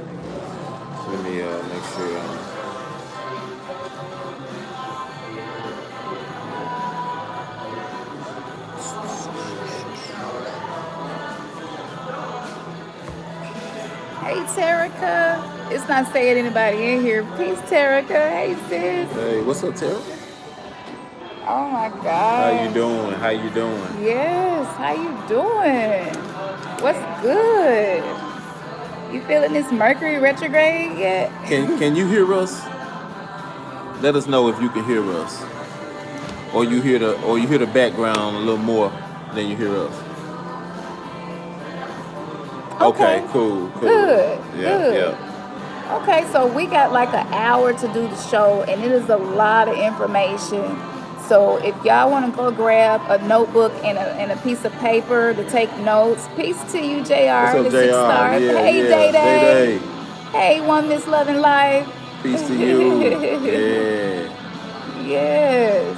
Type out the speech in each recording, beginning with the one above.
Let me make sure. Hey, Terica. It's not saying anybody in here. Peace, Terica. Hey, sis. Hey, what's up, Tara? Oh, my How God. you doing? How you doing? Yes. How you doing? What's good? You feeling this Mercury retrograde yet? Can you hear us? Let us know if you can hear us, or you hear the background a little more than you hear us. Okay, cool. Good. Yeah, Good. yeah. Okay, so we got like an hour to do the show, and it is a lot of information. So if y'all want to go grab a notebook and a piece of paper to take notes, peace to you, JR, What's up, the Jr? 6 star. Hey, Yeah. Day Day. Day. Hey, One Miss Loving Life. Peace to you. Yeah. Yes.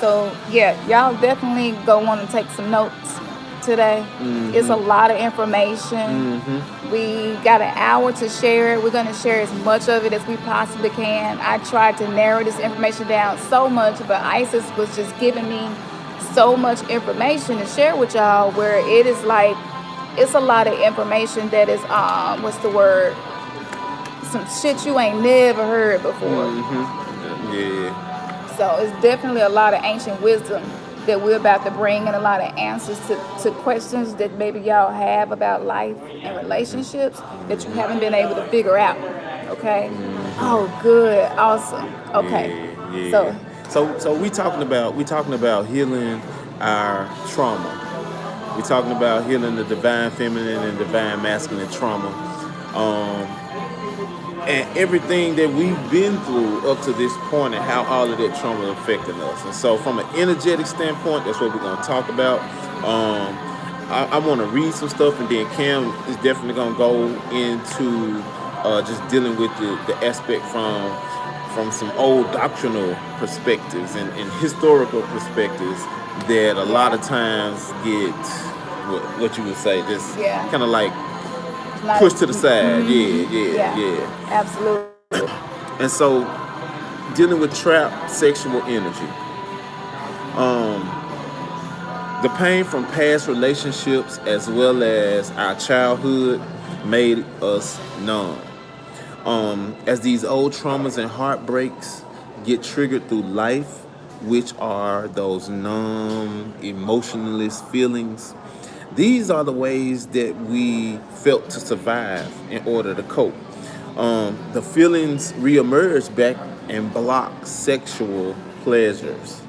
So yeah, y'all definitely go want to take some notes today. It's a lot of information. We got an hour to share it. We're going to share as much of it as we possibly can. I tried to narrow this information down so much, but Isis was just giving me so much information to share with y'all, where it is like, it's a lot of information that is what's the word, some shit you ain't never heard before. Yeah. So it's definitely a lot of ancient wisdom that we're about to bring, and a lot of answers to questions that maybe y'all have about life and relationships that you haven't been able to figure out. Okay? Oh, good. Awesome. Okay. Yeah. So we talking about healing our trauma. We talking about healing the divine feminine and divine masculine trauma. And everything that we've been through up to this point, and how all of that trauma is affecting us. And so from an energetic standpoint, that's what we're going to talk about. I want to read some stuff, and then Cam is definitely going to go into just dealing with the aspect from some old doctrinal perspectives and historical perspectives that a lot of times get what you would say just kind of like pushed to the side. Yeah. Absolutely. And so dealing with trapped sexual energy. The pain from past relationships as well as our childhood made us numb. As these old traumas and heartbreaks get triggered through life, which are those numb, emotionless feelings, these are the ways that we felt to survive in order to cope. The feelings reemerge back and block sexual pleasures.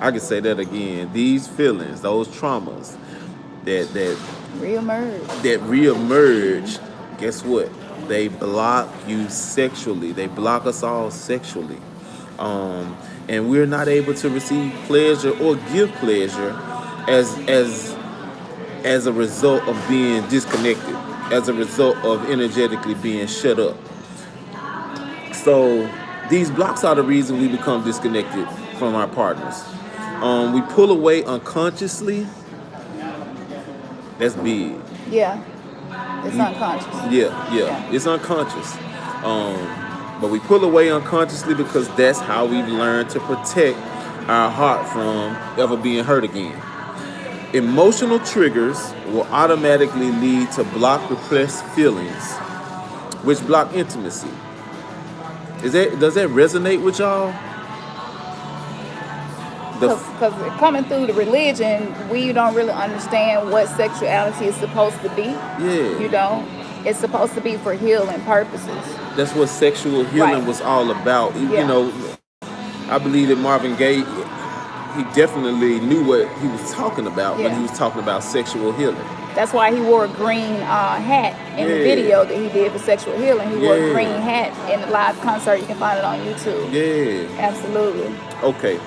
I can say that again. These feelings, those traumas that reemerge, guess what? They block you sexually. They block us all sexually. And we're not able to receive pleasure or give pleasure as a result of being disconnected, as a result of energetically being shut up. So these blocks are the reason we become disconnected from our partners. We pull away unconsciously. That's big. Yeah. It's unconscious. Yeah. It's unconscious. But we pull away unconsciously because that's how we've learned to protect our heart from ever being hurt again. Emotional triggers will automatically lead to block repressed feelings, which block intimacy. Does that resonate with y'all? Because coming through the religion, we don't really understand what sexuality is supposed to be. Yeah. You know, it's supposed to be for healing purposes. That's what sexual healing was all about. You know, I believe that Marvin Gaye, he definitely knew what he was talking about when he was talking about sexual healing. That's why he wore a green hat in the video that he did for sexual healing. He wore a green hat in the live concert. You can find it on YouTube. Yeah. Absolutely. Okay.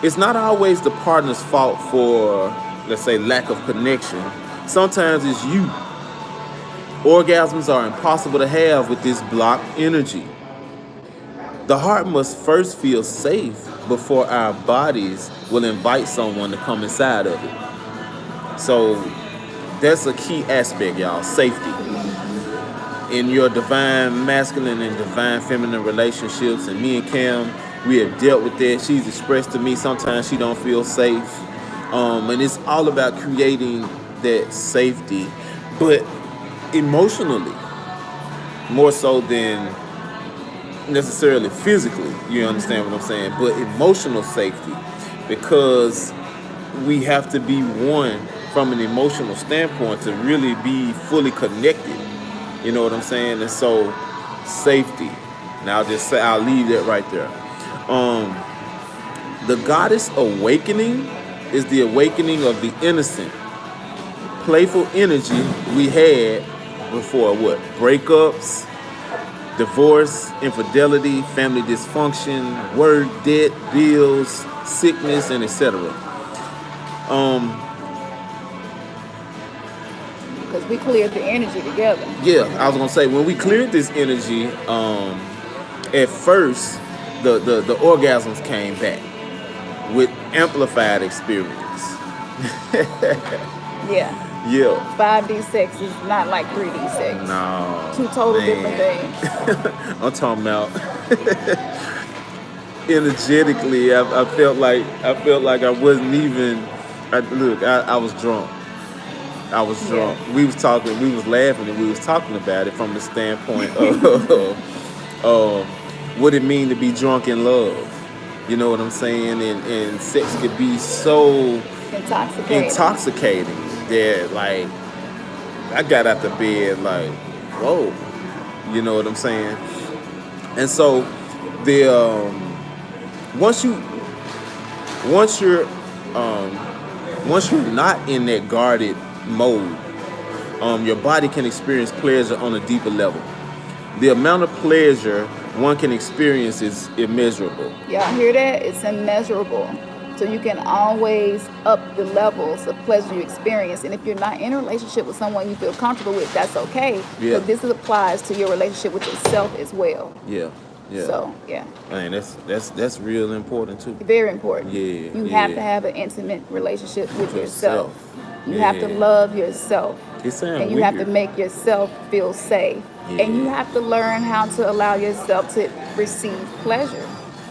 It's not always the partner's fault for, let's say, lack of connection. Sometimes it's you. Orgasms are impossible to have with this blocked energy. The heart must first feel safe before our bodies will invite someone to come inside of it. So that's a key aspect, y'all. Safety. in your divine masculine and divine feminine relationships. And me and Cam, we have dealt with that. She's expressed to me sometimes she don't feel safe. And it's all about creating that safety, but emotionally, more so than necessarily physically. You understand what I'm saying? But emotional safety, because we have to be one from an emotional standpoint to really be fully connected. You know what I'm saying? And so, safety. Now I'll leave that right there. The goddess awakening is the awakening of the innocent, playful energy we had before what? Breakups, divorce, infidelity, family dysfunction, work, debt, bills, sickness, and etc. Because we cleared the energy together. Yeah, I was gonna say, when we cleared this energy, at first the orgasms came back with amplified experience. Yeah. Yeah. 5D sex is not like 3D sex. No. Two total man. different things. I'm talking about energetically. I felt like I wasn't even. I was drunk. I was drunk. Yeah. We was talking. We was laughing, and we was talking about it from the standpoint of what it mean to be drunk in love. You know what I'm saying? And sex could be so intoxicating that, like, I got out the bed like, whoa. You know what I'm saying? And so the once you're not in that guarded mode, your body can experience pleasure on a deeper level. The amount of pleasure one can experience is immeasurable. Y'all hear that? It's immeasurable. So you can always up the levels of pleasure you experience. And if you're not in a relationship with someone you feel comfortable with, that's okay. Yeah. But this applies to your relationship with yourself as well. Yeah. Yeah. So, yeah. Man, that's real important too. Very important. Yeah. You have to have an intimate relationship with yourself. You have to Yeah. love yourself. It sounds And you have to weird. make yourself feel safe. Yeah. And you have to learn how to allow yourself to receive pleasure.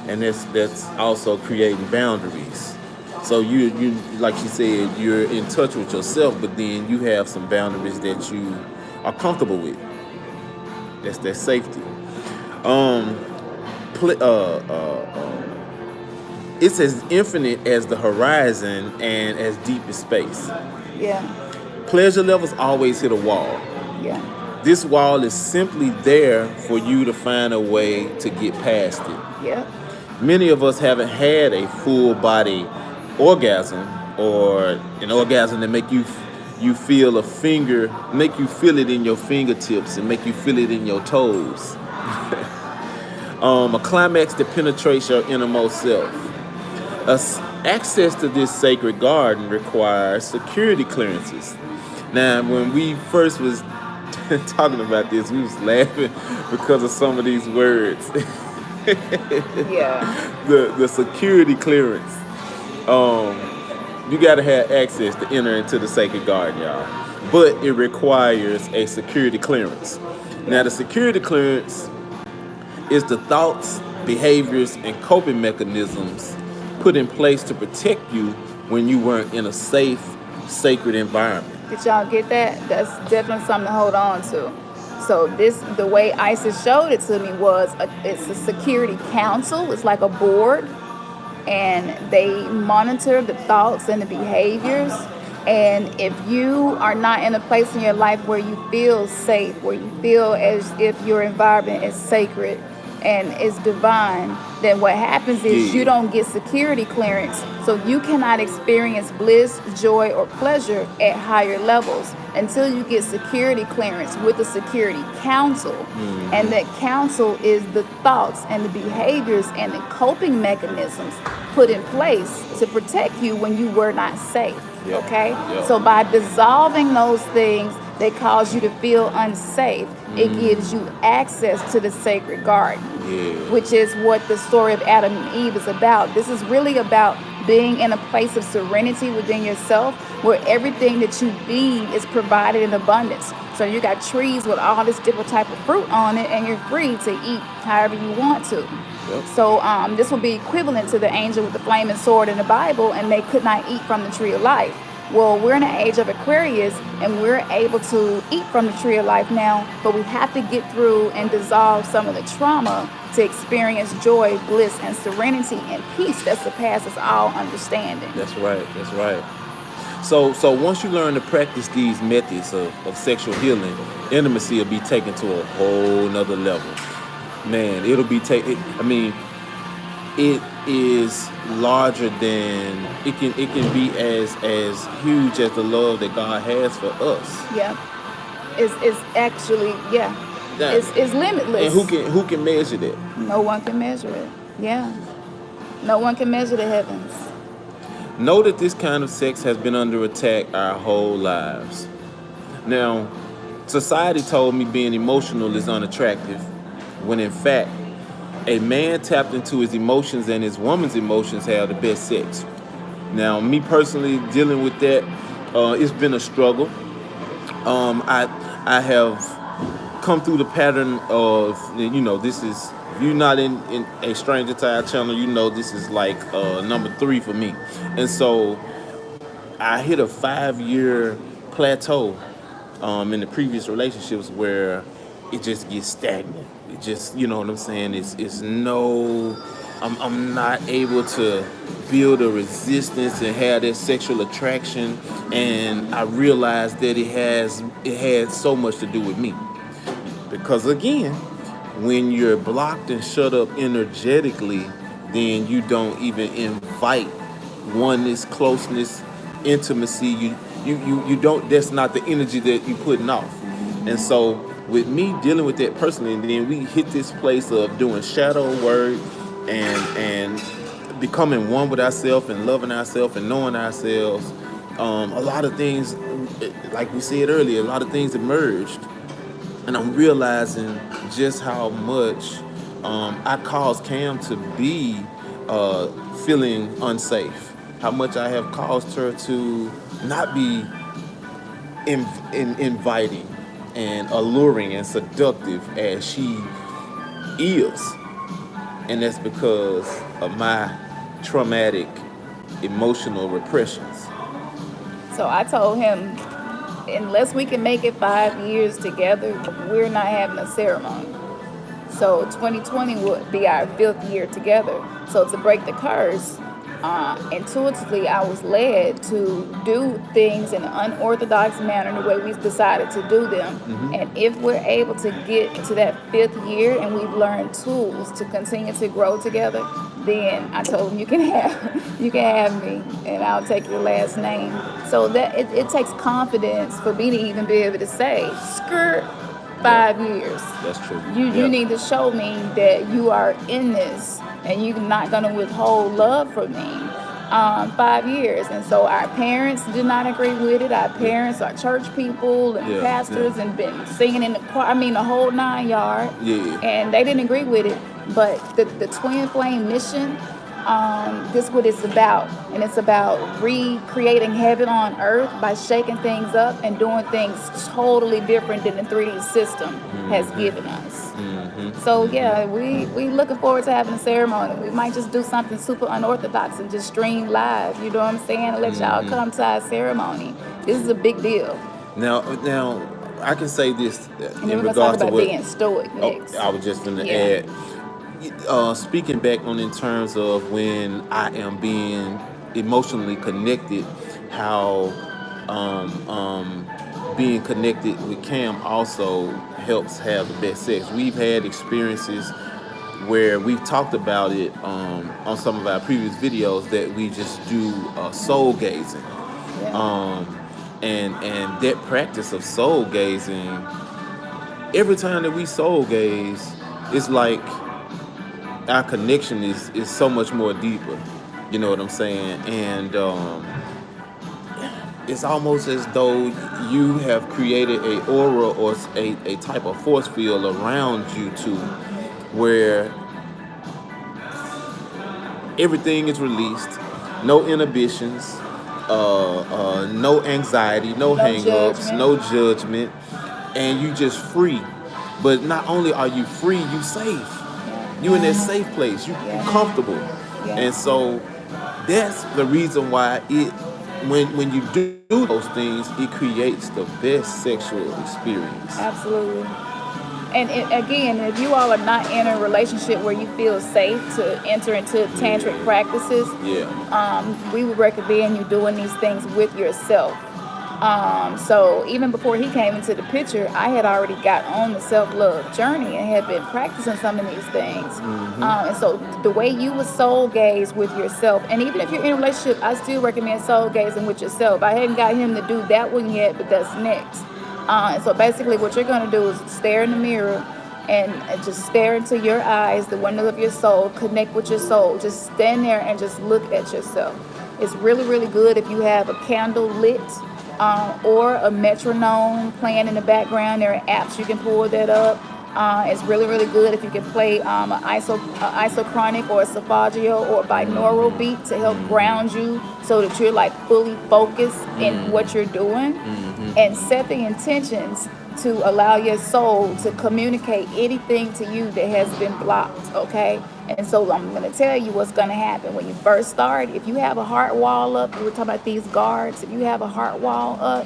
And that's also creating boundaries. So you like she said, you're in touch with yourself, but then you have some boundaries that you are comfortable with. That's that safety. It's as infinite as the horizon and as deep as space. Yeah. Pleasure levels always hit a wall. Yeah. This wall is simply there for you to find a way to get past it. Yeah. Many of us haven't had a full body orgasm, or an orgasm that make you feel make you feel it in your fingertips and make you feel it in your toes. A climax that penetrates your innermost self. Access to this sacred garden requires security clearances. Now, when we first was talking about this, we was laughing because of some of these words. Yeah. The security clearance. You got to have access to enter into the sacred garden, y'all. But it requires a security clearance. Now, the security clearance is the thoughts, behaviors, and coping mechanisms put in place to protect you when you weren't in a safe, sacred environment. Did y'all get that? That's definitely something to hold on to. So the way Isis showed it to me was it's a security council. It's like a board, and they monitor the thoughts and the behaviors. And if you are not in a place in your life where you feel safe, where you feel as if your environment is sacred and is divine, then what happens is you don't get security clearance. So you cannot experience bliss, joy, or pleasure at higher levels until you get security clearance with the security council. Mm-hmm. And that council is the thoughts and the behaviors and the coping mechanisms put in place to protect you when you were not safe. Yep. Okay? Yep. So by dissolving those things that cause you to feel unsafe, it gives you access to the sacred garden, which is what the story of Adam and Eve is about. This is really about being in a place of serenity within yourself where everything that you need is provided in abundance. So you got trees with all this different type of fruit on it, and you're free to eat however you want to. Yep. So this will be equivalent to the angel with the flaming sword in the Bible, and they could not eat from the tree of life. Well, we're in the age of Aquarius, and we're able to eat from the tree of life now, but we have to get through and dissolve some of the trauma to experience joy, bliss, and serenity and peace that surpasses all understanding. That's right. That's right. So once you learn to practice these methods of sexual healing, intimacy will be taken to a whole nother level. Man, it'll be taken. I mean, it is larger than it can be as huge as the love that God has for us. Yeah, it's actually it's limitless. And who can measure that? No one can measure it. Yeah, no one can measure the heavens. Know that this kind of sex has been under attack our whole lives. Now, society told me being emotional is unattractive, when in fact, a man tapped into his emotions and his woman's emotions have the best sex. Now, me personally dealing with that, it's been a struggle. I have come through the pattern of, this is, if you're not in a stranger to our channel, this is like number 3 for me. And so I hit a 5-year plateau in the previous relationships where it just gets stagnant. It just, you know what I'm saying? I'm not able to build a resistance and have that sexual attraction. And I realized that it had so much to do with me. Because again, when you're blocked and shut up energetically, then you don't even invite oneness, closeness, intimacy. You don't, that's not the energy that you're putting off. And so with me dealing with that personally, and then we hit this place of doing shadow work and becoming one with ourselves and loving ourselves and knowing ourselves. A lot of things, like we said earlier, a lot of things emerged. And I'm realizing just how much I caused Cam to be feeling unsafe. How much I have caused her to not be inviting and alluring and seductive as she is. And that's because of my traumatic emotional repressions. So I told him, unless we can make it 5 years together, we're not having a ceremony. So 2020 would be our 5th year together. So to break the curse, intuitively I was led to do things in an unorthodox manner, the way we decided to do them. Mm-hmm. And if we're able to get to that 5th year and we've learned tools to continue to grow together, then I told him you can have me and I'll take your last name. So that it takes confidence for me to even be able to say, skirt, 5 years. That's true. You need to show me that you are in this and you're not going to withhold love from me. 5 years. And so our parents did not agree with it. Our parents are church people and pastors and been singing in the choir, the whole 9 yards. Yeah. And they didn't agree with it. But the Twin Flame mission, this is what it's about. And it's about recreating heaven on earth by shaking things up and doing things totally different than the 3D system has given us. Mm-hmm. So we looking forward to having a ceremony. We might just do something super unorthodox and just stream live, you know what I'm saying, and let y'all come to our ceremony. This is a big deal. Now I can say this and in regards to what being stoic next. I was just gonna add, speaking back on in terms of when I am being emotionally connected, how being connected with Cam also helps have the best sex. We've had experiences where we've talked about it on some of our previous videos that we just do soul gazing. Yeah. And that practice of soul gazing, every time that we soul gaze, it's like our connection is so much more deeper. You know what I'm saying? And it's almost as though you have created a aura or a type of force field around you two, where everything is released, no inhibitions, no anxiety, no hang-ups, no judgment. and you just free. But not only are you free, you safe. You in that safe place. You comfortable. And so that's the reason why when you do those things, it creates the best sexual experience. Absolutely. And again, if you all are not in a relationship where you feel safe to enter into tantric practices, we would recommend you doing these things with yourself. So even before he came into the picture, I had already got on the self-love journey and had been practicing some of these things. And so the way you would soul gaze with yourself, and even if you're in a relationship, I still recommend soul gazing with yourself. I hadn't got him to do that one yet, but that's next. And so basically what you're going to do is stare in the mirror and just stare into your eyes, the window of your soul, connect with your soul. Just stand there and just look at yourself. It's really, really good if you have a candle lit or a metronome playing in the background. There are apps you can pull that up. It's really, really good if you can play an isochronic or a solfeggio or a binaural beat to help ground you so that you're like fully focused in what you're doing. And set the intentions to allow your soul to communicate anything to you that has been blocked, okay? And so I'm going to tell you what's going to happen. When you first start, if you have a heart wall up, we were talking about these guards, if you have a heart wall up,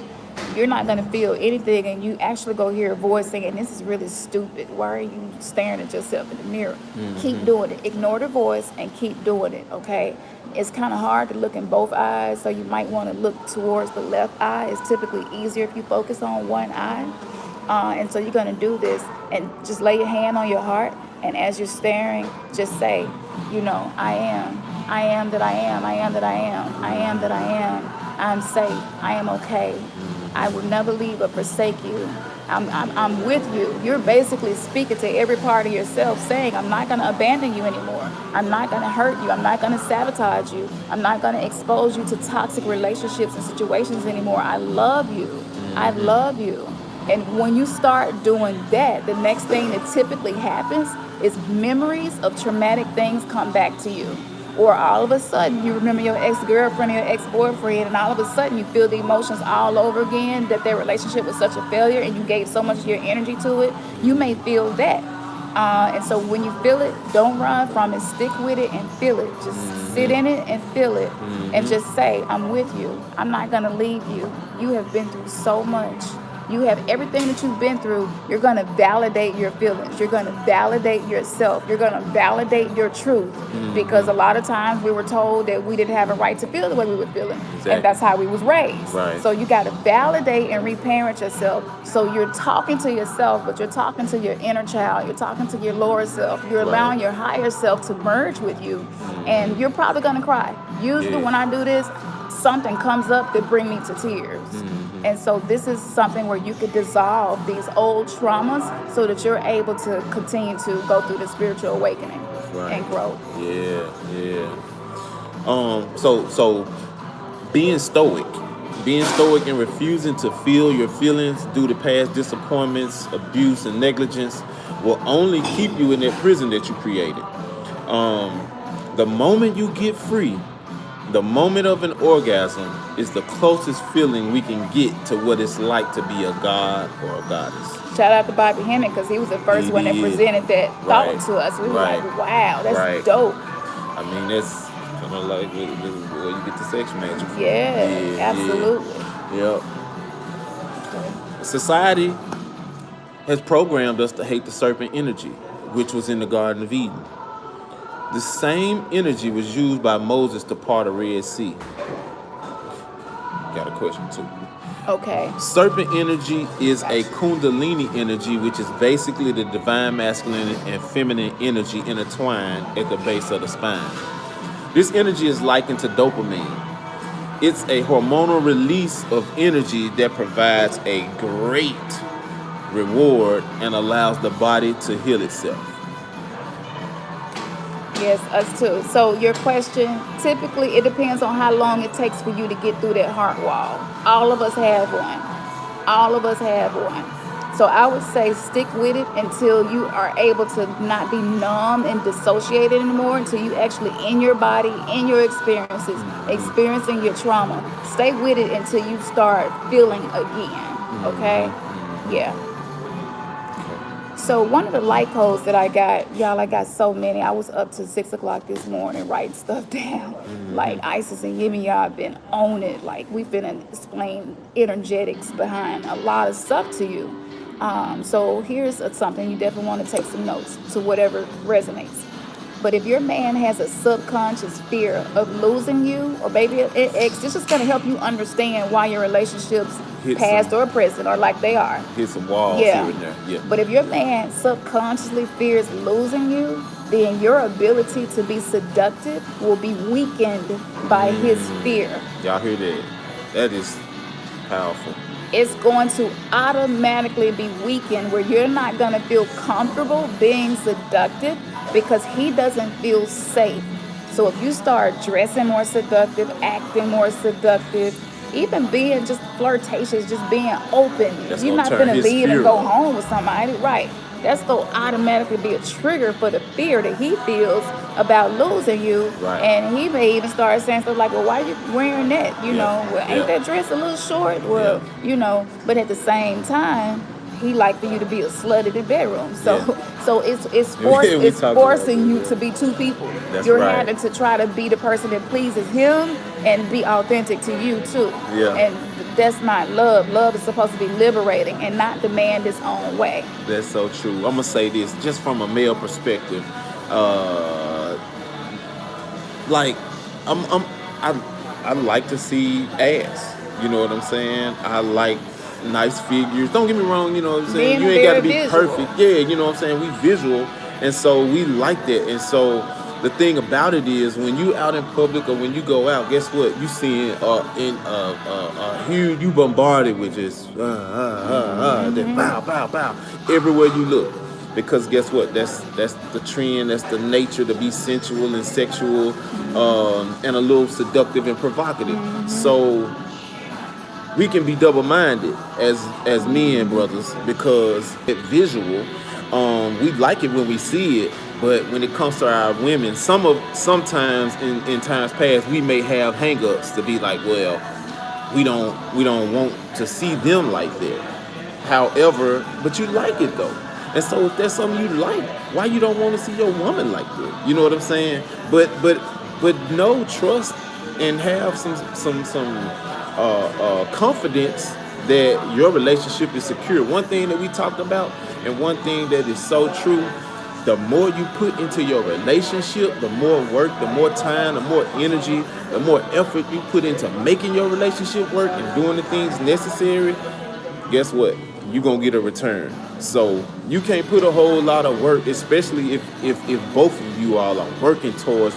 you're not going to feel anything, and you actually go hear a voice saying, this is really stupid. Why are you staring at yourself in the mirror? Keep doing it. Ignore the voice and keep doing it, okay? It's kind of hard to look in both eyes, so you might want to look towards the left eye. It's typically easier if you focus on one eye. And so you're going to do this and just lay your hand on your heart, and as you're staring, just say, I am that I am, I am that I am, I am that I am, I'm safe, I am okay, I will never leave or forsake you, I'm with you. You're basically speaking to every part of yourself, saying, I'm not going to abandon you anymore, I'm not going to hurt you, I'm not going to sabotage you, I'm not going to expose you to toxic relationships and situations anymore. I love you, I love you. And when you start doing that, the next thing that typically happens is memories of traumatic things come back to you. Or all of a sudden, you remember your ex-girlfriend or your ex-boyfriend, and all of a sudden you feel the emotions all over again, that their relationship was such a failure and you gave so much of your energy to it. You may feel that. And so when you feel it, don't run from it. Stick with it and feel it. Just sit in it and feel it. And just say, I'm with you. I'm not going to leave you. You have been through so much. You have everything that you've been through. You're going to validate your feelings. You're going to validate yourself. You're going to validate your truth. Because a lot of times we were told that we didn't have a right to feel the way we were feeling. Exactly. And that's how we was raised. Right. So you got to validate and reparent yourself. So you're talking to yourself, but you're talking to your inner child. You're talking to your lower self. You're allowing your higher self to merge with you. And you're probably going to cry. Usually when I do this, something comes up that brings me to tears. And so this is something where you could dissolve these old traumas so that you're able to continue to go through the spiritual awakening and grow. So being stoic and refusing to feel your feelings due to past disappointments, abuse, and negligence will only keep you in that prison that you created. The moment you get free, the moment of an orgasm is the closest feeling we can get to what it's like to be a god or a goddess. Shout out to Bobby Hemming, because he was the first one that presented that thought to us. We were like, wow, that's dope. I mean, that's kind of like where you get the sex magic from. Yeah, absolutely. Yep. Society has programmed us to hate the serpent energy, which was in the Garden of Eden. The same energy was used by Moses to part the Red Sea. Got a question too. Okay. Serpent energy is a kundalini energy, which is basically the divine masculine and feminine energy intertwined at the base of the spine. This energy is likened to dopamine. It's a hormonal release of energy that provides a great reward and allows the body to heal itself. Yes, us too. So your question, typically it depends on how long it takes for you to get through that heart wall. All of us have one. All of us have one. So I would say stick with it until you are able to not be numb and dissociated anymore, until you actually in your body, in your experiences, experiencing your trauma. Stay with it until you start feeling again, okay? Yeah. So one of the light codes that I got, y'all, I got so many. I was up to 6 o'clock this morning writing stuff down. Like Isis and Yemi, y'all been on it. Like we've been explaining energetics behind a lot of stuff to you. So here's something you definitely want to take some notes to whatever resonates. But if your man has a subconscious fear of losing you, or maybe an ex, this is going to help you understand why your relationships, past or present, are like they are. Hit some walls Yeah. here and there. Yeah. But if your man subconsciously fears losing you, then your ability to be seductive will be weakened by his fear. Y'all hear that? That is powerful. It's going to automatically be weakened where you're not going to feel comfortable being seductive because he doesn't feel safe. So if you start dressing more seductive, acting more seductive, even being just flirtatious, just being open, That's you're gonna not turn going to his leave fear and go on. home with somebody, right? That's going to automatically be a trigger for the fear that he feels about losing you. Right. And he may even start saying stuff like, well, why are you wearing that? You Yeah. know, well, ain't Yeah. that dress a little short? Well, you know, but at the same time, he like for you to be a slut in the bedroom. So so it's We talked about forcing that, you yeah. to be two people. That's You're right. having to try to be the person that pleases him and be authentic to you too. Yeah. And that's not love. Love is supposed to be liberating and not demand its own way. That's so true. I'm gonna say this just from a male perspective. Like I like to see ass. You know what I'm saying? I like nice figures. Don't get me wrong. You know what I'm saying? Being You ain't got to very be visual. perfect. Yeah, you know what I'm saying? We visual, and so we like that. And so the thing about it is, when you out in public or when you go out, guess what? You seeing huge. You bombarded with just that bow, bow, bow everywhere you look. Because guess what? That's the trend. That's the nature to be sensual and sexual, and a little seductive and provocative. So we can be double-minded as men, brothers, because it visual. We like it when we see it, but when it comes to our women, sometimes in times past we may have hang-ups to be like, well, we don't want to see them like that. However, but you like it though. And so if that's something you like, why you don't want to see your woman like that? You know what I'm saying? But no, trust and have some confidence that your relationship is secure. One thing that we talked about, and one thing that is so true, the more you put into your relationship, the more work, the more time, the more energy, the more effort you put into making your relationship work and doing the things necessary, guess what? You're going to get a return. So you can't put a whole lot of work, especially if both of you all are working towards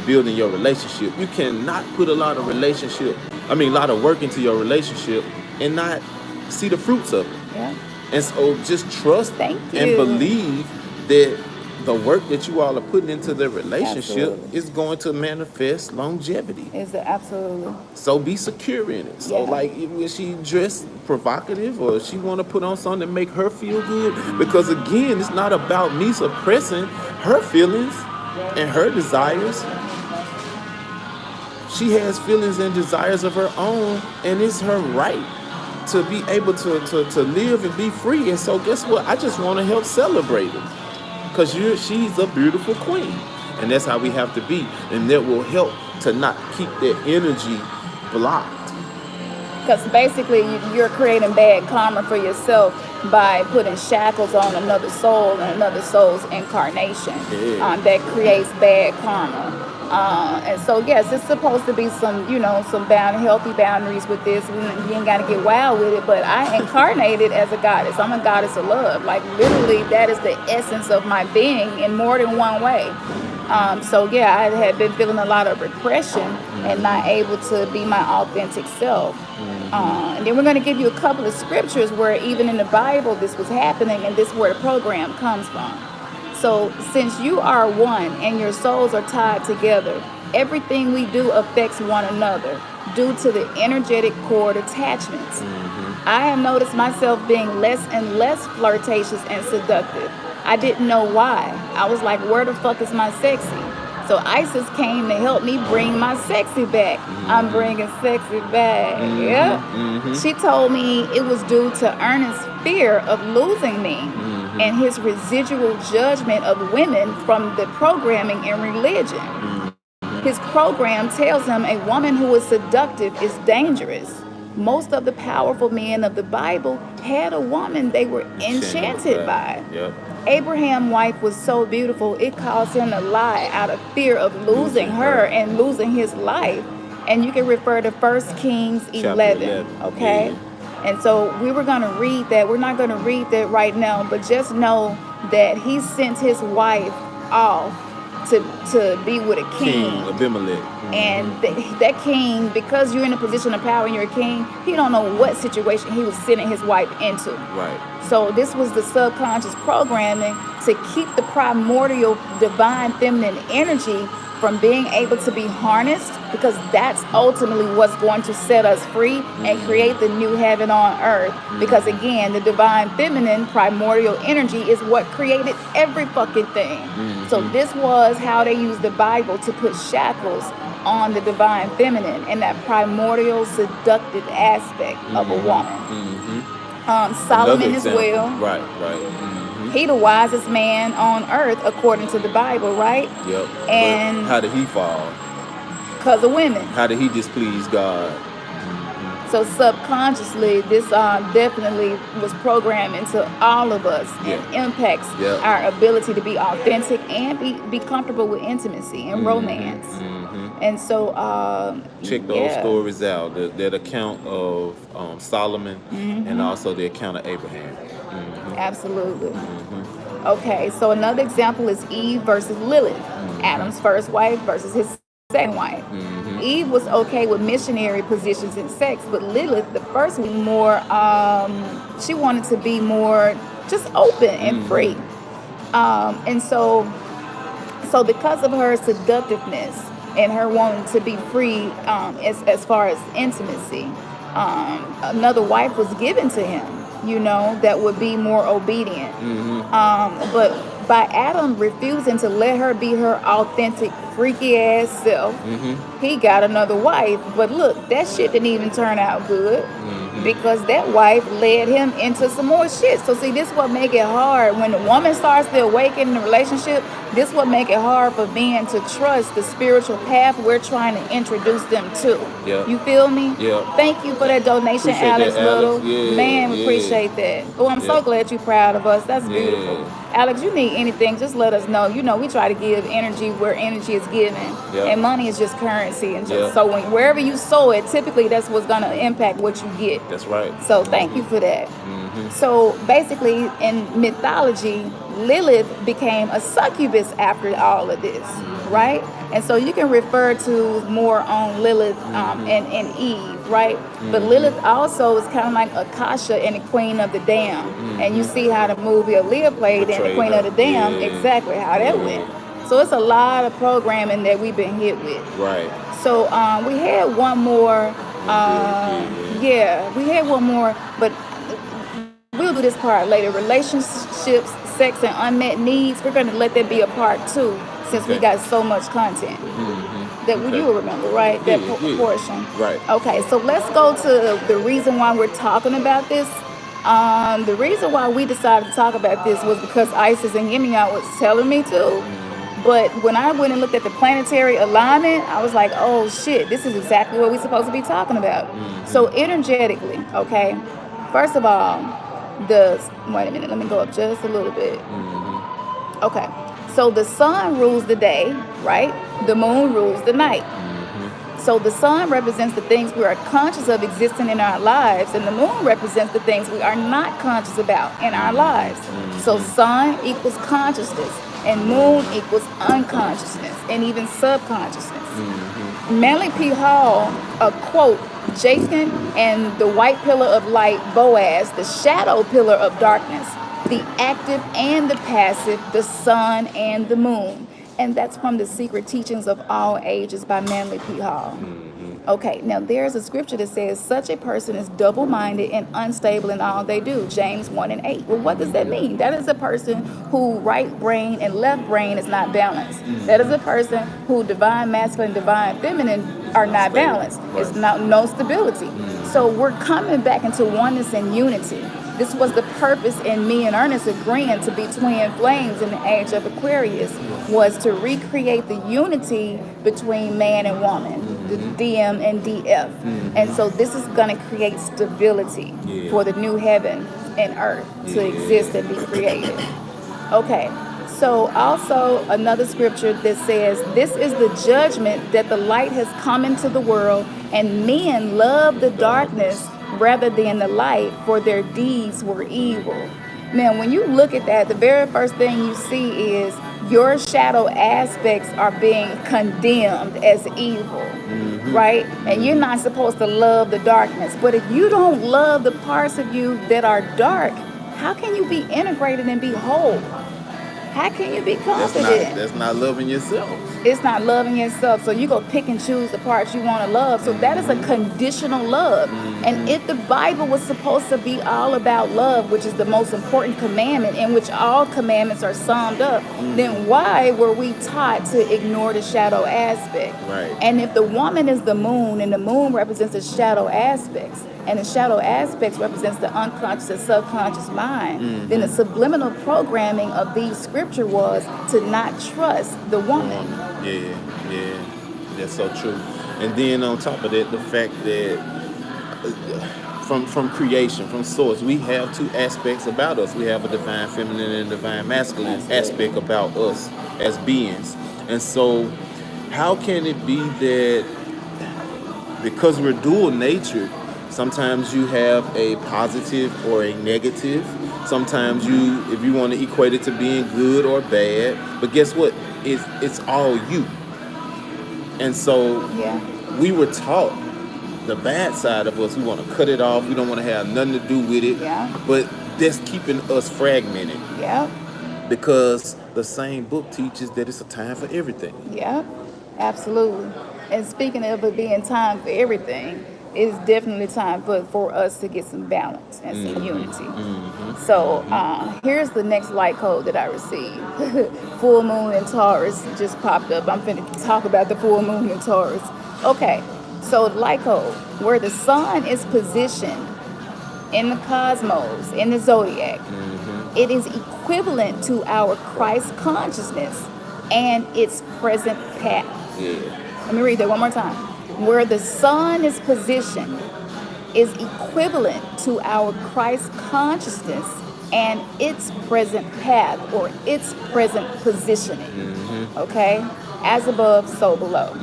building your relationship. You cannot put a lot of work into your relationship and not see the fruits of it. Yeah. And so just trust Thank and you. believe that the work that you all are putting into the relationship Absolutely. is going to manifest longevity. Is it absolutely? So be secure in it. So Yeah. like when she dressed provocative or she want to put on something that make her feel good, because again, it's not about me suppressing her feelings and her desires. She has feelings and desires of her own, and it's her right to be able to live and be free. And so guess what? I just want to help celebrate it. Because she's a beautiful queen. And that's how we have to be. And that will help to not keep that energy blocked. Because basically you're creating bad karma for yourself by putting shackles on another soul and another soul's incarnation. Yeah. That creates bad karma. And so yes, it's supposed to be some healthy boundaries with this. You ain't got to get wild with it, but I incarnated as a goddess. I'm a goddess of love. Like literally, that is the essence of my being in more than one way. So yeah, I had been feeling a lot of repression and not able to be my authentic self. And then we're going to give you a couple of scriptures where even in the Bible this was happening, and this is where the program comes from. So since you are one and your souls are tied together, everything we do affects one another due to the energetic cord attachments. I have noticed myself being less and less flirtatious and seductive. I didn't know why. I was like, where the fuck is my sexy? So Isis came to help me bring my sexy back. I'm bringing sexy back. Yeah. She told me it was due to Ernest's fear of losing me. and his residual judgment of women from the programming in religion. His program tells him a woman who is seductive is dangerous. Most of the powerful men of the Bible had a woman they were enchanted by. Yep. Abraham's wife was so beautiful, it caused him to lie out of fear of losing her and losing his life. And you can refer to 1 Kings 11, okay? Yeah. And so we were going to read that. We're not going to read that right now, but just know that he sent his wife off to be with a king. Abimelech. And that king, because you're in a position of power and you're a king, he don't know what situation he was sending his wife into. Right. So this was the subconscious programming to keep the primordial divine feminine energy from being able to be harnessed, because that's ultimately what's going to set us free and create the new heaven on earth. Because again, the divine feminine primordial energy is what created every fucking thing. So this was how they used the Bible to put shackles on the divine feminine and that primordial seductive aspect of a woman. Solomon as well. Right. He the wisest man on earth according to the Bible, right? Yep. And but how did he fall? Because of women. How did he displease God? So subconsciously, this definitely was programmed into all of us and impacts our ability to be authentic and be comfortable with intimacy and romance. And so check those stories out. That account of Solomon and also the account of Abraham. Absolutely. Okay, so another example is Eve versus Lilith, Adam's first wife versus his second wife. Eve was okay with missionary positions in sex, but Lilith, the first one, more she wanted to be more just open and free. And so because of her seductiveness and her wanting to be free as far as intimacy, another wife was given to him, that would be more obedient. But by Adam refusing to let her be her authentic, freaky ass self, he got another wife. But look, that shit didn't even turn out good because that wife led him into some more shit. So see, this what make it hard when the woman starts to awaken in the relationship. This what make it hard for men to trust the spiritual path we're trying to introduce them to. You feel me? Thank you for that donation, appreciate Alex that, Little. Alex. Man, we appreciate that. Oh, I'm so glad you're proud of us. That's beautiful. Alex, you need anything, just let us know. We try to give energy where energy is given. And money is just currency. And just, so wherever you sow it, typically that's what's going to impact what you get. That's right. So thank you for that. So basically, in mythology, Lilith became a succubus after all of this, right? And so you can refer to more on Lilith and Eve, right? But Lilith also is kind of like Akasha and the Queen of the Damned. And you see how the movie Aaliyah played in the Queen of the Damned, exactly how that went. So it's a lot of programming that we've been hit with. Right. So we had one more. We had one more, but we'll do this part later. Relationships, sex, and unmet needs. We're going to let that be a part 2 since we got so much content. That you will remember, right? That portion. Right. Okay, so let's go to the reason why we're talking about this. The reason why we decided to talk about this was because Isis and Yemiya was telling me to. But when I went and looked at the planetary alignment, I was like, oh shit, this is exactly what we're supposed to be talking about. So energetically, okay, first of all, wait a minute, let me go up just a little bit. Okay, so the sun rules the day, right? The moon rules the night. So the sun represents the things we are conscious of existing in our lives, and the moon represents the things we are not conscious about in our lives. So sun equals consciousness, and moon equals unconsciousness, and even subconsciousness. Manly P. Hall, quote, Jason and the white pillar of light, Boaz, the shadow pillar of darkness, the active and the passive, the sun and the moon. And that's from the Secret Teachings of All Ages by Manly P. Hall. Okay, now there's a scripture that says, such a person is double-minded and unstable in all they do. James 1:8. Well, what does that mean? That is a person who right brain and left brain is not balanced. That is a person who divine masculine, divine feminine are not balanced. It's no stability. So we're coming back into oneness and unity. This was the purpose in me and Ernest agreeing to be twin flames in the age of Aquarius, was to recreate the unity between man and woman, the DM and DF. And so this is going to create stability for the new heaven and earth to exist and be created. Okay. So also another scripture that says, this is the judgment that the light has come into the world, and men love the darkness rather than the light, for their deeds were evil. Man, when you look at that, the very first thing you see is your shadow aspects are being condemned as evil, right? And you're not supposed to love the darkness. But if you don't love the parts of you that are dark, how can you be integrated and be whole? How can you be confident? That's not loving yourself. It's not loving yourself. So you go pick and choose the parts you want to love. So that is a conditional love. And if the Bible was supposed to be all about love, which is the most important commandment, in which all commandments are summed up, then why were we taught to ignore the shadow aspect? Right. And if the woman is the moon, and the moon represents the shadow aspects, and the shadow aspects represents the unconscious and subconscious mind, then the subliminal programming of these scripture was to not trust the woman. Yeah, that's so true. And then on top of that, the fact that from creation, from source, we have two aspects about us. We have a divine feminine and divine masculine aspect about us as beings. And so how can it be that because we're dual natured, sometimes you have a positive or a negative. Sometimes if you want to equate it to being good or bad. But guess what? It's all you. And so we were taught the bad side of us. We want to cut it off. We don't want to have nothing to do with it. Yeah. But that's keeping us fragmented. Yeah. Because the same book teaches that it's a time for everything. Yeah, absolutely. And speaking of it being time for everything, it's definitely time for us to get some balance and some unity. So here's the next light code that I received. Full moon in Taurus just popped up. I'm finna talk about the full moon in Taurus. Okay, so light code, where the sun is positioned in the cosmos, in the zodiac, it is equivalent to our Christ consciousness and its present path. Let me read that one more time. Where the sun is positioned is equivalent to our Christ consciousness and its present path, or its present positioning. Okay? As above, so below.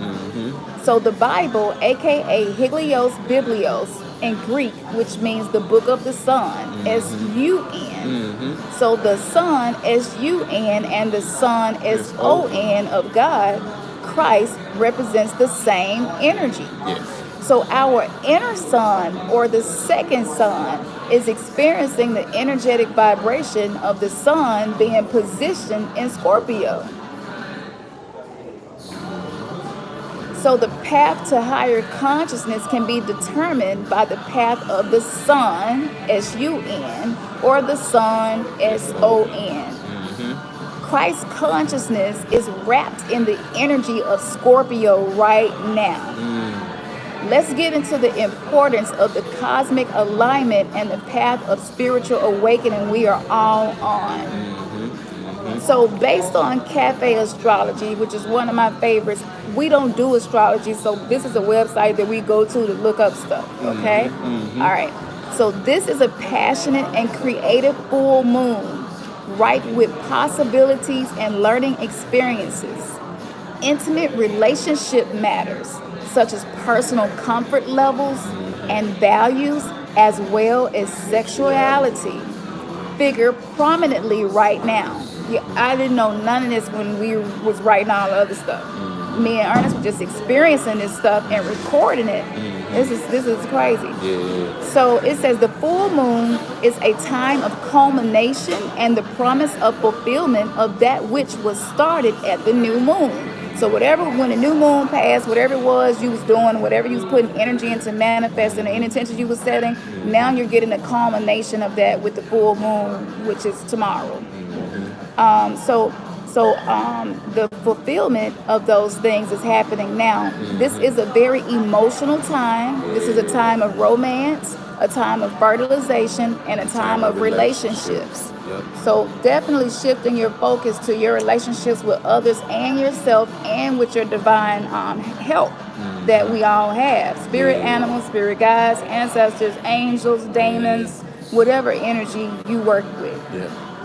So the Bible, aka Hyglios Biblios in Greek, which means the book of the sun, S-U-N. So the sun, S-U-N, and the sun, S-O-N of God, Christ, represents the same energy. So our inner sun, or the second sun, is experiencing the energetic vibration of the sun being positioned in Scorpio. So the path to higher consciousness can be determined by the path of the sun, S-U-N, or the sun, S-O-N. Christ consciousness is wrapped in the energy of Scorpio right now. Let's get into the importance of the cosmic alignment and the path of spiritual awakening we are all on. So based on Cafe Astrology, which is one of my favorites, we don't do astrology, so this is a website that we go to look up stuff, okay? All right. So this is a passionate and creative full moon, ripe with possibilities and learning experiences. Intimate relationship matters, such as personal comfort levels and values, as well as sexuality, figure prominently right now. I didn't know none of this when we was writing all the other stuff. Me and Ernest were just experiencing this stuff and recording it. This is crazy. So it says the full moon is a time of culmination and the promise of fulfillment of that which was started at the new moon. So when the new moon passed, whatever it was you was doing, whatever you was putting energy into manifesting, any intentions you was setting, now you're getting a culmination of that with the full moon, which is tomorrow. The fulfillment of those things is happening now. This is a very emotional time. This is a time of romance, a time of fertilization, and a time of relationships. So definitely shifting your focus to your relationships with others and yourself, and with your divine help that we all have. Spirit animals, spirit guides, ancestors, angels, demons, whatever energy you work with.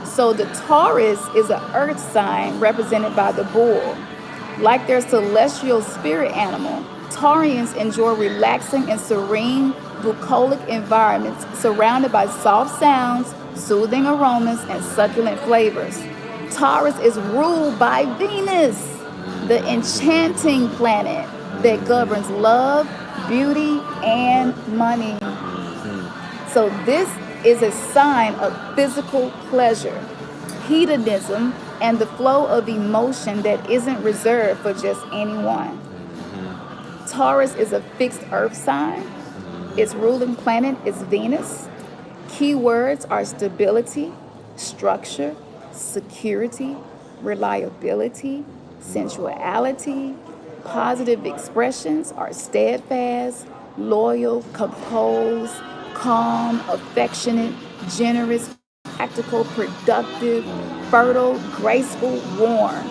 So the Taurus is an earth sign represented by the bull. Like their celestial spirit animal, Taurians enjoy relaxing and serene bucolic environments surrounded by soft sounds, soothing aromas, and succulent flavors. Taurus is ruled by Venus, the enchanting planet that governs love, beauty, and money. So this is a sign of physical pleasure, hedonism, and the flow of emotion that isn't reserved for just anyone. Taurus is a fixed earth sign. Its ruling planet is Venus. Keywords are stability, structure, security, reliability, sensuality. Positive expressions are steadfast, loyal, composed, calm, affectionate, generous, practical, productive, fertile, graceful, warm.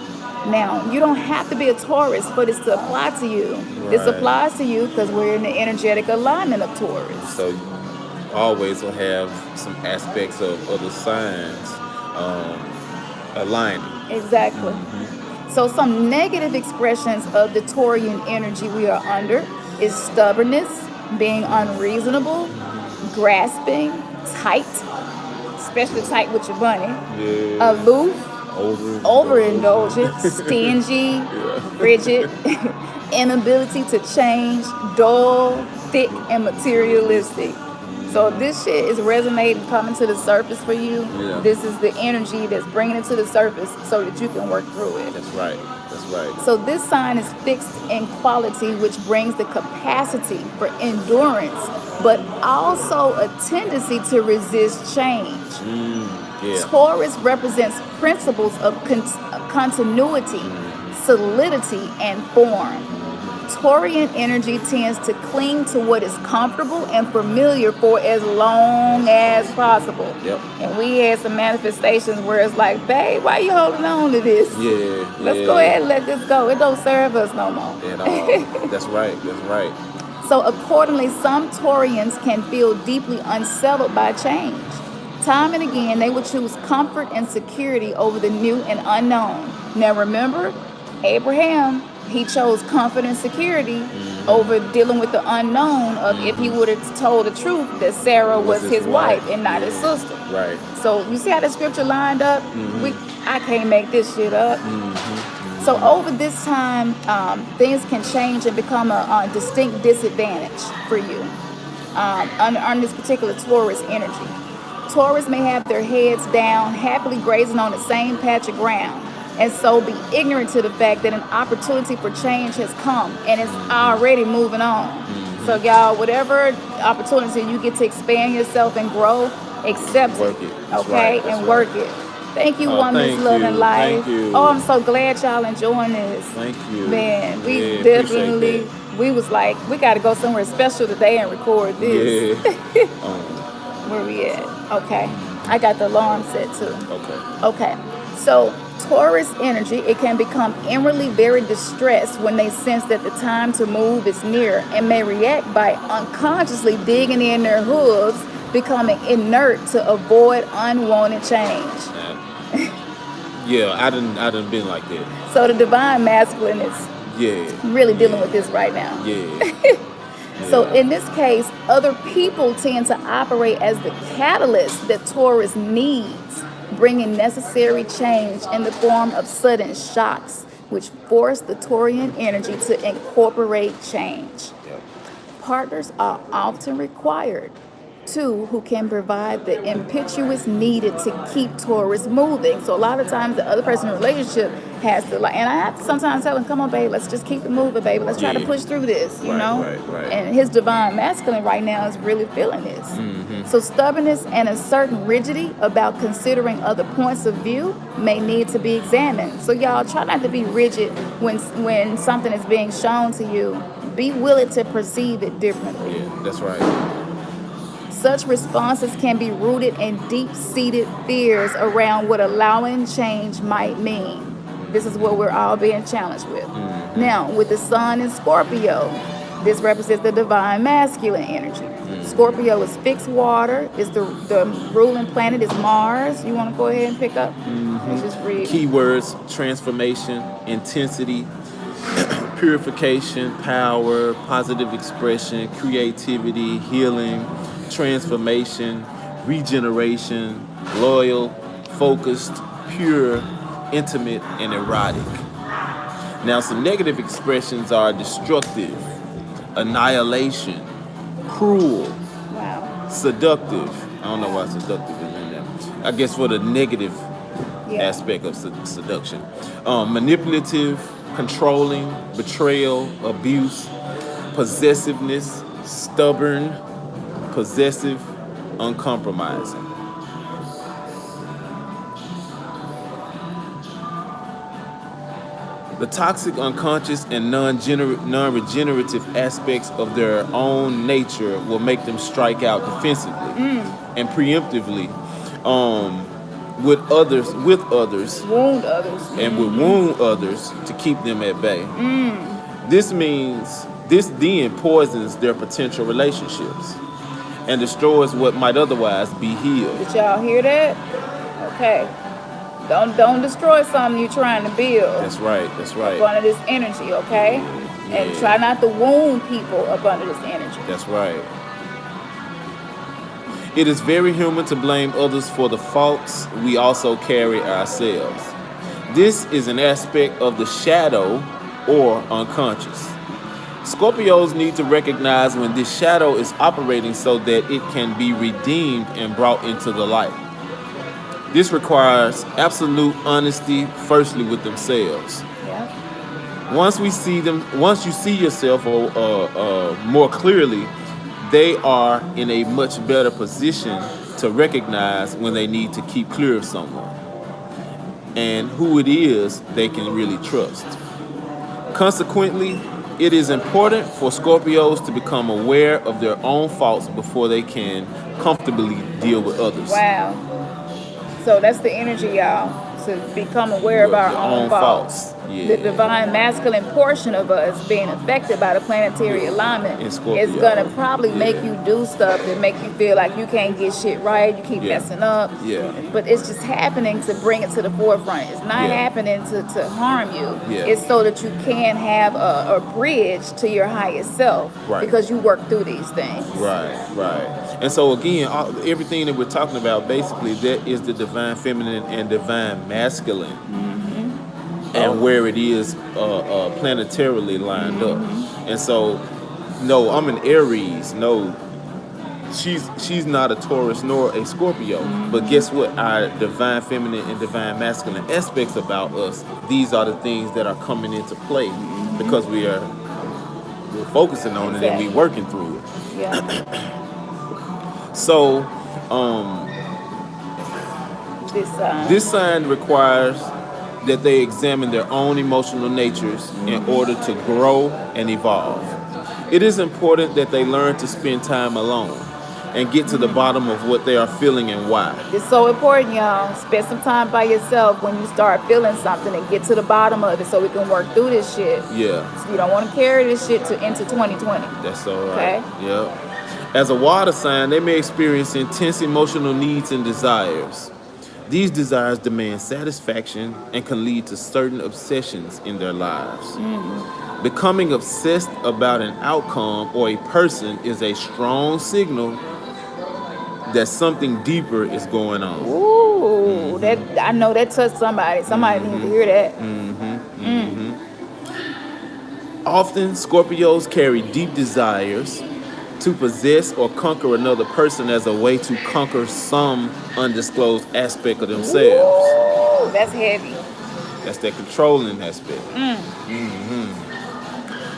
Now, you don't have to be a Taurus for this to apply to you. This applies to you because we're in the energetic alignment of Taurus. So always will have some aspects of other signs aligning. Exactly. So some negative expressions of the Taurian energy we are under is stubbornness, being unreasonable, grasping, tight, especially tight with your bunny, aloof, overindulgent, stingy, rigid, inability to change, dull, thick, and materialistic. So if this shit is resonating, coming to the surface for you, this is the energy that's bringing it to the surface so that you can work through it. That's right. That's right. So this sign is fixed in quality, which brings the capacity for endurance, but also a tendency to resist change. Taurus represents principles of continuity, solidity, and form. Taurian energy tends to cling to what is comfortable and familiar for as long as possible. And we had some manifestations where it's like, babe, why you holding on to this? Let's go ahead and let this go. It don't serve us no more. At all. That's right. That's right. So accordingly, some Taurians can feel deeply unsettled by change. Time and again, they will choose comfort and security over the new and unknown. Now remember, Abraham, he chose comfort and security over dealing with the unknown of if he would have told the truth that Sarah was his wife and not his sister. Right. So you see how the scripture lined up? I can't make this shit up. So over this time, things can change and become a distinct disadvantage for you on this particular Taurus energy. Taurus may have their heads down, happily grazing on the same patch of ground, and so be ignorant to the fact that an opportunity for change has come and is already moving on. So y'all, whatever opportunity you get to expand yourself and grow, accept it, okay, and work it. Thank you, Woman's Love and Life. Oh, I'm so glad y'all enjoying this. Thank you. Man, we definitely, we was like, we got to go somewhere special today and record this. Where we at? Okay. I got the alarm set too. Okay. So Taurus energy, it can become inwardly very distressed when they sense that the time to move is near, and may react by unconsciously digging in their hooves, becoming inert to avoid unwanted change. I done been like that. So the divine masculine is really dealing with this right now. So in this case, other people tend to operate as the catalyst that Taurus needs, bringing necessary change in the form of sudden shocks, which force the Taurian energy to incorporate change. Partners are often required, too, who can provide the impetus needed to keep Taurus moving. So a lot of times the other person in the relationship has to, like, and I have to sometimes tell him, come on, babe, let's just keep it moving, baby. Let's try to push through this, you know? And his divine masculine right now is really feeling this. So stubbornness and a certain rigidity about considering other points of view may need to be examined. So y'all, try not to be rigid when something is being shown to you. Be willing to perceive it differently. That's right. Such responses can be rooted in deep-seated fears around what allowing change might mean. This is what we're all being challenged with. Now, with the sun in Scorpio, this represents the divine masculine energy. Scorpio is fixed water. Is the ruling planet is Mars. You want to go ahead and pick up? Let's just read. Keywords: transformation, intensity, purification, power, positive expression, creativity, healing, transformation, regeneration, loyal, focused, pure, intimate, and erotic. Now, some negative expressions are destructive, annihilation, cruel, Wow. seductive. I don't know why seductive is in there. I guess for the negative aspect of seduction. Manipulative, controlling, betrayal, abuse, possessiveness, stubborn, possessive, uncompromising. The toxic, unconscious, and non-regenerative aspects of their own nature will make them strike out defensively and preemptively with others, Wound others. and would wound others to keep them at bay. This then poisons their potential relationships and destroys what might otherwise be healed. Did y'all hear that? Okay. Don't destroy something you're trying to build. That's right. Up under this energy, okay? And try not to wound people up under this energy. That's right. It is very human to blame others for the faults we also carry ourselves. This is an aspect of the shadow or unconscious. Scorpios need to recognize when this shadow is operating so that it can be redeemed and brought into the light. This requires absolute honesty, firstly with themselves. Yeah. Once you see yourself more clearly, they are in a much better position to recognize when they need to keep clear of someone and who it is they can really trust. Consequently, it is important for Scorpios to become aware of their own faults before they can comfortably deal with others. Wow. So that's the energy, y'all, to become aware of our own faults. Yeah. The divine masculine portion of us being affected by the planetary alignment is going to probably make you do stuff that make you feel like you can't get shit right, you keep messing up. Yeah. But it's just happening to bring it to the forefront. It's not happening to harm you. Yeah. It's so that you can have a bridge to your highest self because you work through these things. Right. And so again, everything that we're talking about, basically, that is the divine feminine and divine masculine. And where it is planetarily lined up. And so, no, I'm an Aries. No, she's not a Taurus nor a Scorpio. But guess what? Our divine feminine and divine masculine aspects about us, these are the things that are coming into play because we're focusing on it and we're working through it. Yeah. So, this sign requires that they examine their own emotional natures in order to grow and evolve. It is important that they learn to spend time alone and get to the bottom of what they are feeling and why. It's so important, y'all. Spend some time by yourself when you start feeling something and get to the bottom of it so we can work through this shit. Yeah. So you don't want to carry this shit into 2020. That's all right. Okay? Yeah. As a water sign, they may experience intense emotional needs and desires. These desires demand satisfaction and can lead to certain obsessions in their lives. Becoming obsessed about an outcome or a person is a strong signal that something deeper is going on. Ooh, that I know that touched somebody. Somebody needs to hear that. Often, Scorpios carry deep desires to possess or conquer another person as a way to conquer some undisclosed aspect of themselves. Ooh, that's heavy. That's that controlling aspect.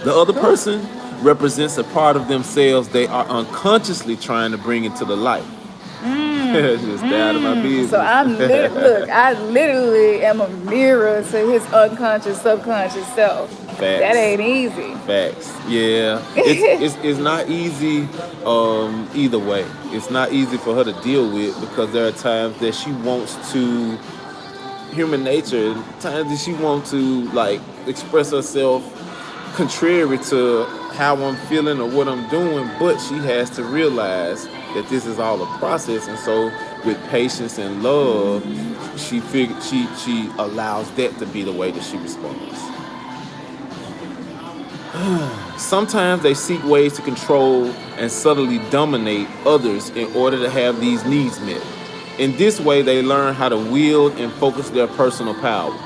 The other person represents a part of themselves they are unconsciously trying to bring into the light. Just stay out of my business. So I literally am a mirror to his unconscious, subconscious self. Facts. That ain't easy. Facts. Yeah. It's not easy either way. It's not easy for her to deal with because there are times that she wants to, human nature, times that she wants to like express herself contrary to how I'm feeling or what I'm doing, but she has to realize that this is all a process, and so with patience and love, she allows that to be the way that she responds. Sometimes they seek ways to control and subtly dominate others in order to have these needs met. In this way, they learn how to wield and focus their personal power.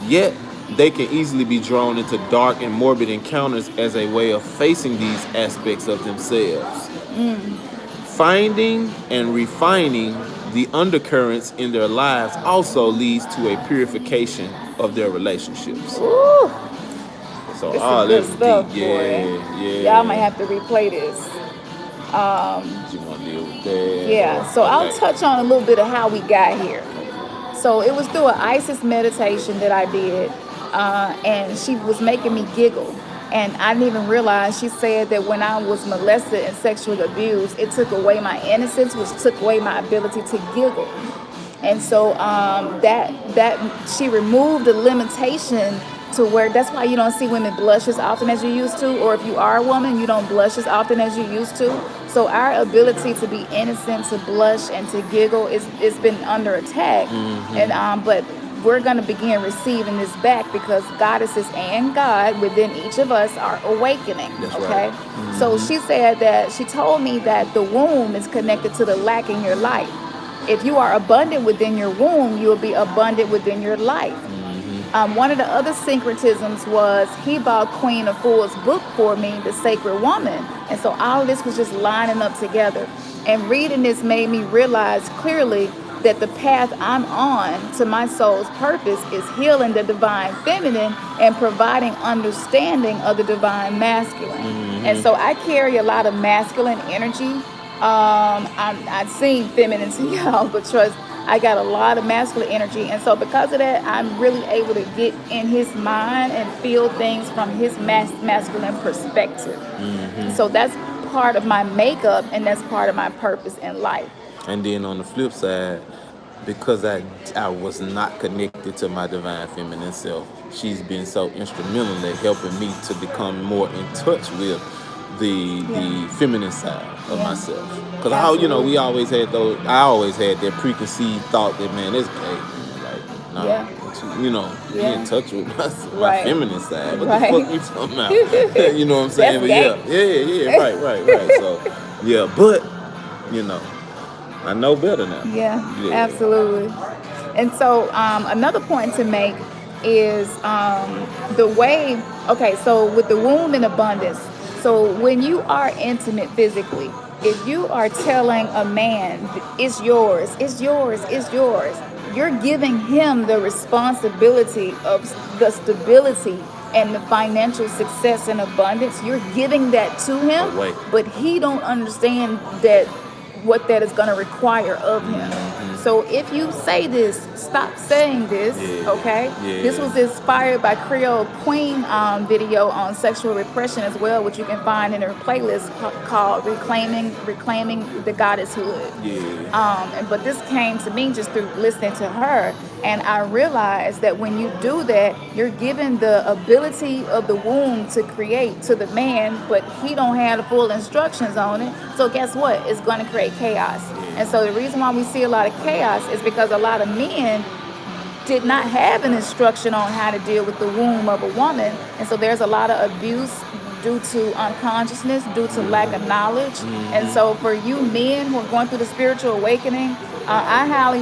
Yet, they can easily be drawn into dark and morbid encounters as a way of facing these aspects of themselves. Finding and refining the undercurrents in their lives also leads to a purification of their relationships. Ooh. So, this is good stuff, yeah. Y'all might have to replay this. You want to deal with that? Yeah, so Okay. I'll touch on a little bit of how we got here. So it was through an ISIS meditation that I did, and she was making me giggle. And I didn't even realize, she said that when I was molested and sexually abused, it took away my innocence, which took away my ability to giggle. And so that she removed the limitation to where, that's why you don't see women blush as often as you used to, or if you are a woman, you don't blush as often as you used to. So our ability to be innocent, to blush, and to giggle it's been under attack. And but we're going to begin receiving this back because goddesses and God within each of us are awakening. That's okay? right. So she said that, she told me that the womb is connected to the lack in your life. If you are abundant within your womb, you will be abundant within your life. One of the other syncretisms was he bought Queen of Fools' book for me, The Sacred Woman. And so all of this was just lining up together. And reading this made me realize clearly that the path I'm on to my soul's purpose is healing the divine feminine and providing understanding of the divine masculine. And so I carry a lot of masculine energy. I've seen feminine to y'all, but trust, I got a lot of masculine energy. And so because of that, I'm really able to get in his mind and feel things from his masculine perspective. So that's part of my makeup, and that's part of my purpose in life. And then on the flip side, because I was not connected to my divine feminine self, she's been so instrumental in helping me to become more in touch with the feminine side of myself. Because we always had those. I always had that preconceived thought that, man, it's gay. Like, no, be in touch with my feminine side. What the fuck you talking about? You know what I'm saying? But yeah, right. So but I know better now. Yeah, absolutely. And so another point to make is the way, so with the womb in abundance, so when you are intimate physically, if you are telling a man, it's yours, you're giving him the responsibility of the stability and the financial success and abundance. You're giving that to him, but he don't understand that what that is going to require of him. So if you say this, stop saying this, okay? This was inspired by Creole Queen video on sexual repression as well, which you can find in her playlist called Reclaiming the Goddesshood. But this came to me just through listening to her, and I realized that when you do that, you're giving the ability of the womb to create to the man, but he don't have the full instructions on it. So guess what? It's going to create chaos. And so the reason why we see a lot of chaos is because a lot of men did not have an instruction on how to deal with the womb of a woman. And so there's a lot of abuse due to unconsciousness, due to lack of knowledge. And so for you men who are going through the spiritual awakening, I highly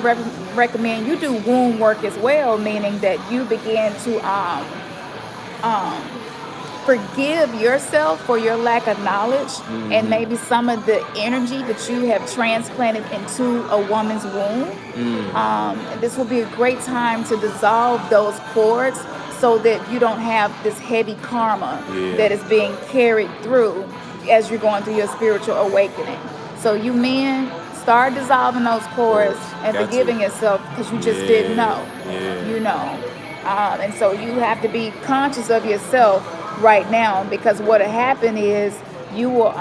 recommend you do womb work as well, meaning that you begin to forgive yourself for your lack of knowledge and maybe some of the energy that you have transplanted into a woman's womb. This will be a great time to dissolve those cords so that you don't have this heavy karma that is being carried through as you're going through your spiritual awakening. So you men, Start dissolving those cords and Got forgiving to. yourself because you just didn't know. Yeah. You know. And so you have to be conscious of yourself right now, because what will happen is you will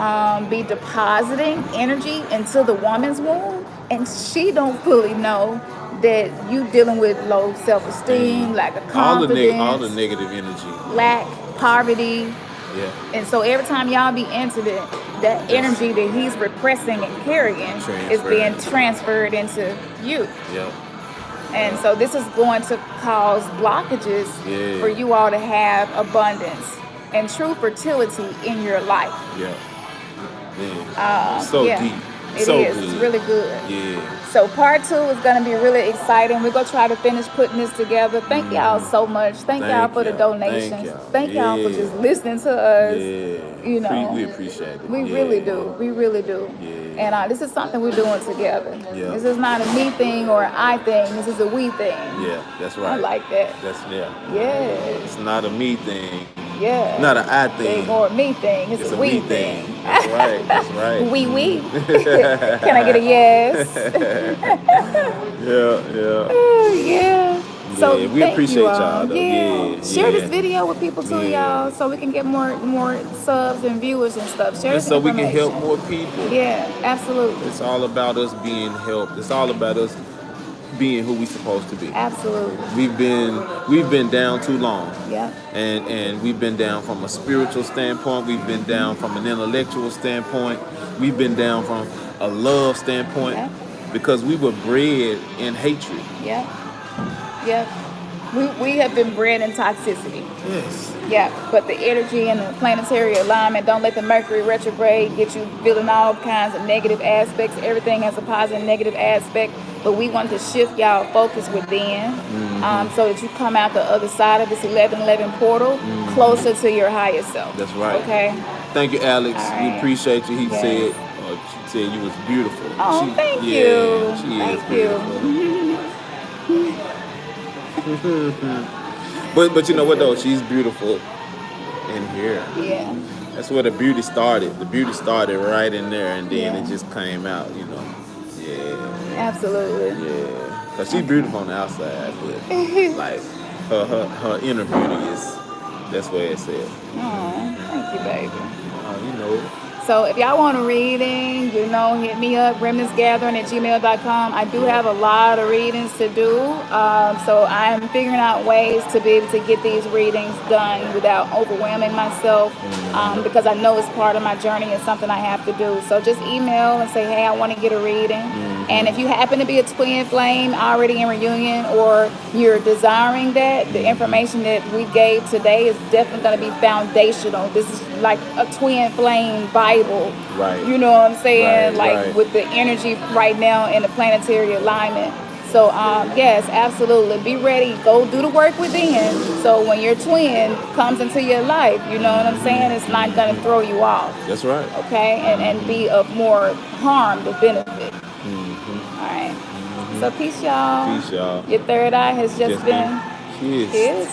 be depositing energy into the woman's womb, and she don't fully know that you dealing with low self-esteem, lack of all the confidence, negative energy. lack, poverty. Yeah. And so every time y'all be intimate, that energy that he's repressing and carrying is being transferred into you. Yeah. And so this is going to cause blockages for you all to have abundance and true fertility in your life. Yeah. Man. So deep. It so is. Good. It's really good. Yeah. So part 2 is going to be really exciting. We're going to try to finish putting this together. Thank y'all so much. Thank y'all for the donations. Thank y'all for just listening to us. Yeah. You know, we appreciate it. We really do. We really do. Yeah. And this is something we're doing together. Yeah. This is not a me thing or an I thing. This is a we thing. Yeah, that's right. I like that. Yeah. It's not a me thing. Yeah. Not an I thing. Or a me thing. It's a we thing. That's right. That's right. We. Can I get a yes? Yeah. So we appreciate y'all though. Yeah. Share this video with people too, y'all, so we can get more subs and viewers and stuff. Share this so we information. can help more people. Yeah, absolutely. It's all about us being helped. It's all about us being who we supposed to be. Absolutely. We've been down too long. Yeah. And we've been down from a spiritual standpoint. We've been down from an intellectual standpoint. We've been down from a love standpoint, because we were bred in hatred. Yeah. We have been bred in toxicity. Yes. Yeah, but the energy and the planetary alignment, don't let the Mercury retrograde get you feeling all kinds of negative aspects. Everything has a positive and negative aspect, but we want to shift y'all focus within, so that you come out the other side of this 1111 portal closer to your higher self. That's right. Okay? Thank you, Alex. Right. We appreciate you. She said you was beautiful. Oh, thank you. She thank is beautiful. But you know what though? She's beautiful in here. Yeah. That's where the beauty started. The beauty started right in there, and then it just came out. You know. Yeah. Absolutely. Yeah. Cause she's beautiful on the outside, but like her inner beauty is. That's where it's at. Oh, thank you, baby. You know. So if y'all want a reading, hit me up, remnantsgathering@gmail.com. I do have a lot of readings to do. So I'm figuring out ways to be able to get these readings done without overwhelming myself, because I know it's part of my journey and something I have to do. So just email and say, hey, I want to get a reading. And if you happen to be a twin flame already in reunion, or you're desiring that, the information that we gave today is definitely going to be foundational. This is like a twin flame Bible. Right. You know what I'm saying? Right. With the energy right now in the planetary alignment. So, yes, absolutely. Be ready. Go do the work within. So when your twin comes into your life, you know what I'm saying? It's not going to throw you off. That's right. Okay? And be of more harm than benefit. All right. So peace, y'all. Peace, y'all. Your third eye has just been kissed.